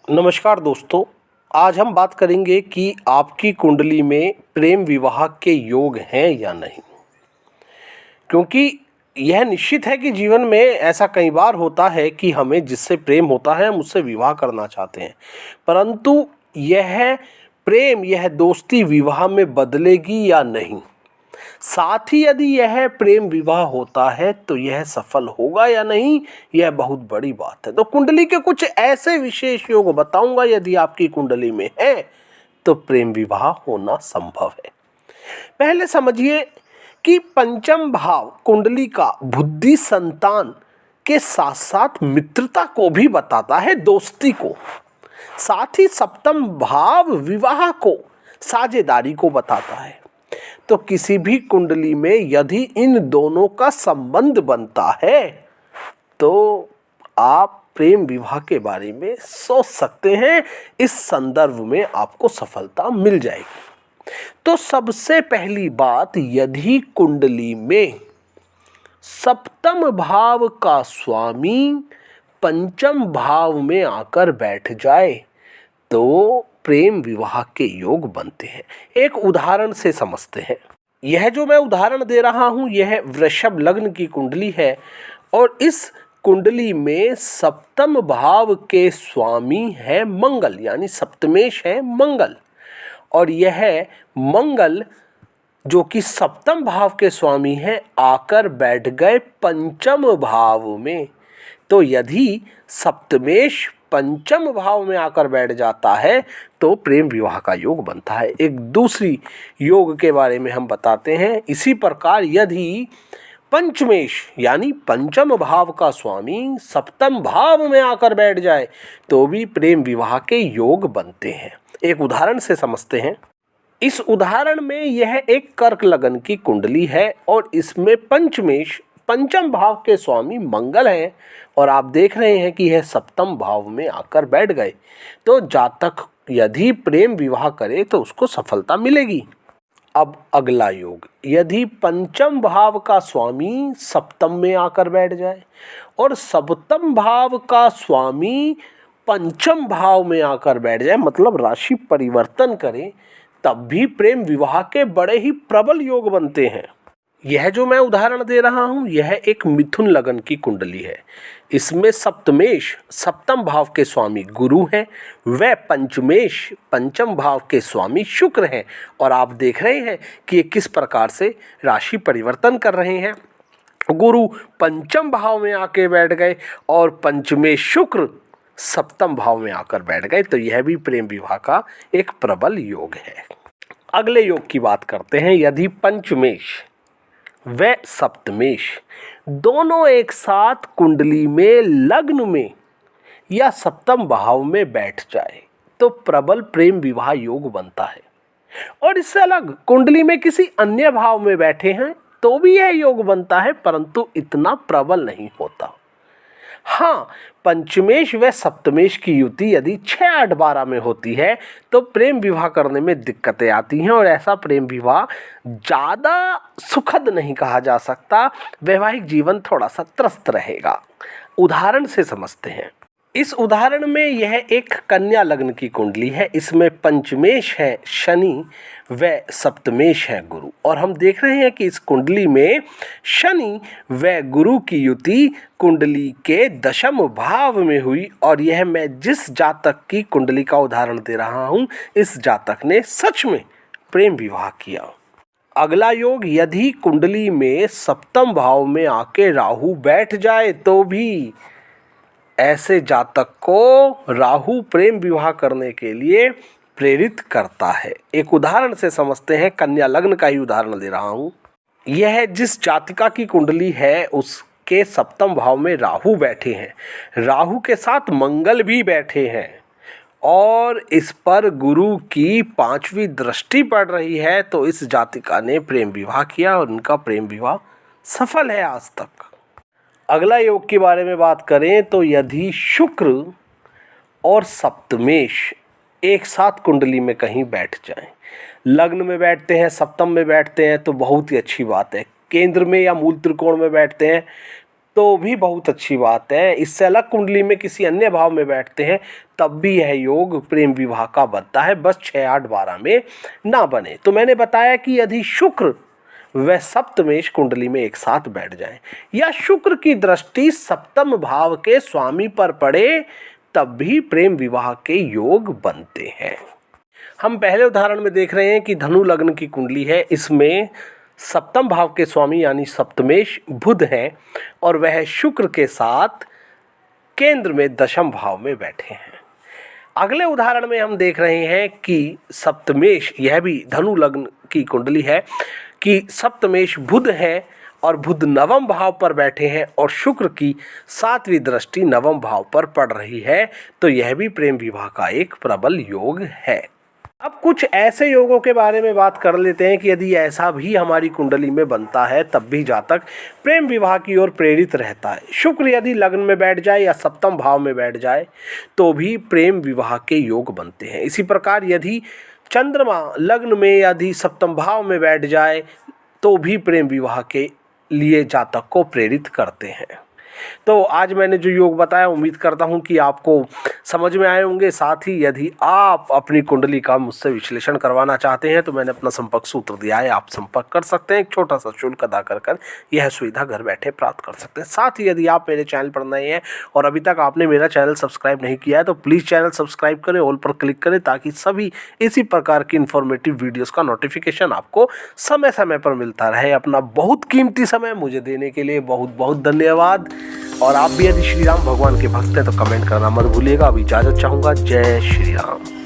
नमस्कार दोस्तों। आज हम बात करेंगे कि आपकी कुंडली में प्रेम विवाह के योग हैं या नहीं। क्योंकि यह निश्चित है कि जीवन में ऐसा कई बार होता है कि हमें जिससे प्रेम होता है हम उससे विवाह करना चाहते हैं, परंतु यह प्रेम, यह दोस्ती विवाह में बदलेगी या नहीं। साथ ही यदि यह प्रेम विवाह होता है तो यह सफल होगा या नहीं, यह बहुत बड़ी बात है। तो कुंडली के कुछ ऐसे विशेष योग बताऊंगा, यदि आपकी कुंडली में है तो प्रेम विवाह होना संभव है। पहले समझिए कि पंचम भाव कुंडली का बुद्धि, संतान के साथ साथ मित्रता को भी बताता है, दोस्ती को। साथ ही सप्तम भाव विवाह को, साझेदारी को बताता है। तो किसी भी कुंडली में यदि इन दोनों का संबंध बनता है तो आप प्रेम विवाह के बारे में सोच सकते हैं। इस संदर्भ में आपको सफलता मिल जाएगी। तो सबसे पहली बात, यदि कुंडली में सप्तम भाव का स्वामी पंचम भाव में आकर बैठ जाए तो प्रेम विवाह के योग बनते हैं। एक उदाहरण से समझते हैं। यह जो मैं उदाहरण दे रहा हूं, यह वृषभ लग्न की कुंडली है और इस कुंडली में सप्तम भाव के स्वामी है मंगल, यानी सप्तमेश है मंगल। और यह मंगल जो कि सप्तम भाव के स्वामी है आकर बैठ गए पंचम भाव में। तो यदि सप्तमेश पंचम भाव में आकर बैठ जाता है तो प्रेम विवाह का योग बनता है। एक दूसरी योग के बारे में हम बताते हैं। इसी प्रकार यदि पंचमेश यानी पंचम भाव का स्वामी सप्तम भाव में आकर बैठ जाए तो भी प्रेम विवाह के योग बनते हैं। एक उदाहरण से समझते हैं। इस उदाहरण में यह एक कर्क लग्न की कुंडली है और इसमें पंचमेश पंचम भाव के स्वामी मंगल हैं और आप देख रहे हैं कि यह सप्तम भाव में आकर बैठ गए। तो जातक यदि प्रेम विवाह करे तो उसको सफलता मिलेगी। अब अगला योग, यदि पंचम भाव का स्वामी सप्तम में आकर बैठ जाए और सप्तम भाव का स्वामी पंचम भाव में आकर बैठ जाए, मतलब राशि परिवर्तन करे, तब भी प्रेम विवाह के बड़े ही प्रबल योग बनते हैं। यह जो मैं उदाहरण दे रहा हूं, यह एक मिथुन लगन की कुंडली है। इसमें सप्तमेश सप्तम भाव के स्वामी गुरु हैं, वह पंचमेश पंचम भाव के स्वामी शुक्र हैं। और आप देख रहे हैं कि ये किस प्रकार से राशि परिवर्तन कर रहे हैं। गुरु पंचम भाव में आके बैठ गए और पंचमेश शुक्र सप्तम भाव में आकर बैठ गए। तो यह भी प्रेम विवाह का एक प्रबल योग है। अगले योग की बात करते हैं। यदि पंचमेश व सप्तमेश दोनों एक साथ कुंडली में लग्न में या सप्तम भाव में बैठ जाए तो प्रबल प्रेम विवाह योग बनता है। और इससे अलग कुंडली में किसी अन्य भाव में बैठे हैं तो भी यह योग बनता है, परंतु इतना प्रबल नहीं होता। हाँ, पंचमेश व सप्तमेश की युति यदि 6, 8, 12 में होती है तो प्रेम विवाह करने में दिक्कतें आती हैं और ऐसा प्रेम विवाह ज़्यादा सुखद नहीं कहा जा सकता। वैवाहिक जीवन थोड़ा सा त्रस्त रहेगा। उदाहरण से समझते हैं। इस उदाहरण में यह एक कन्या लग्न की कुंडली है। इसमें पंचमेश है शनि व सप्तमेश है गुरु। और हम देख रहे हैं कि इस कुंडली में शनि व गुरु की युति कुंडली के दशम भाव में हुई। और यह मैं जिस जातक की कुंडली का उदाहरण दे रहा हूँ, इस जातक ने सच में प्रेम विवाह किया। अगला योग, यदि कुंडली में सप्तम भाव में आके राहु बैठ जाए तो भी ऐसे जातक को राहु प्रेम विवाह करने के लिए प्रेरित करता है। एक उदाहरण से समझते हैं। कन्या लग्न का ही उदाहरण दे रहा हूँ। यह जिस जातिका की कुंडली है उसके सप्तम भाव में राहु बैठे हैं, राहु के साथ मंगल भी बैठे हैं और इस पर गुरु की 5वीं दृष्टि पड़ रही है। तो इस जातिका ने प्रेम विवाह किया और उनका प्रेम विवाह सफल है आज तक। अगला योग के बारे में बात करें तो यदि शुक्र और सप्तमेश एक साथ कुंडली में कहीं बैठ जाएं, लग्न में बैठते हैं, सप्तम में बैठते हैं तो बहुत ही अच्छी बात है। केंद्र में या मूल त्रिकोण में बैठते हैं तो भी बहुत अच्छी बात है। इससे अलग कुंडली में किसी अन्य भाव में बैठते हैं तब भी यह योग प्रेम विवाह का बनता है, बस 6, 8, 12 में ना बने। तो मैंने बताया कि यदि शुक्र व सप्तमेश कुंडली में एक साथ बैठ जाए या शुक्र की दृष्टि सप्तम भाव के स्वामी पर पड़े तब भी प्रेम विवाह के योग बनते हैं। हम पहले उदाहरण में देख रहे हैं कि धनु लग्न की कुंडली है, इसमें सप्तम भाव के स्वामी यानी सप्तमेश बुध हैं और वह शुक्र के साथ केंद्र में दशम भाव में बैठे हैं। अगले उदाहरण में हम देख रहे हैं कि सप्तमेश, यह भी धनु लग्न की कुंडली है, कि सप्तमेश बुध है और बुध नवम भाव पर बैठे हैं और शुक्र की 7वीं दृष्टि नवम भाव पर पड़ रही है, तो यह भी प्रेम विवाह का एक प्रबल योग है। अब कुछ ऐसे योगों के बारे में बात कर लेते हैं कि यदि ऐसा भी हमारी कुंडली में बनता है तब भी जातक प्रेम विवाह की ओर प्रेरित रहता है। शुक्र यदि लग्न में बैठ जाए या सप्तम भाव में बैठ जाए तो भी प्रेम विवाह के योग बनते हैं। इसी प्रकार यदि चंद्रमा लग्न में यदि सप्तम भाव में बैठ जाए तो भी प्रेम विवाह के लिए जातक को प्रेरित करते हैं। तो आज मैंने जो योग बताया उम्मीद करता हूं कि आपको समझ में आए होंगे। साथ ही यदि आप अपनी कुंडली का मुझसे विश्लेषण करवाना चाहते हैं तो मैंने अपना संपर्क सूत्र दिया है, आप संपर्क कर सकते हैं। एक छोटा सा शुल्क अदा कर यह सुविधा घर बैठे प्राप्त कर सकते हैं। साथ ही यदि आप मेरे चैनल पर नए हैं और अभी तक आपने मेरा चैनल सब्सक्राइब नहीं किया है तो प्लीज़ चैनल सब्सक्राइब करें, ऑल पर क्लिक करें ताकि सभी इसी प्रकार की इन्फॉर्मेटिव वीडियोज़ का नोटिफिकेशन आपको समय समय पर मिलता रहे। अपना बहुत कीमती समय मुझे देने के लिए बहुत बहुत धन्यवाद। और आप भी यदि श्री राम भगवान के भक्त हैं तो कमेंट करना मत भूलिएगा। अब इजाज़त चाहूँगा। जय श्री राम।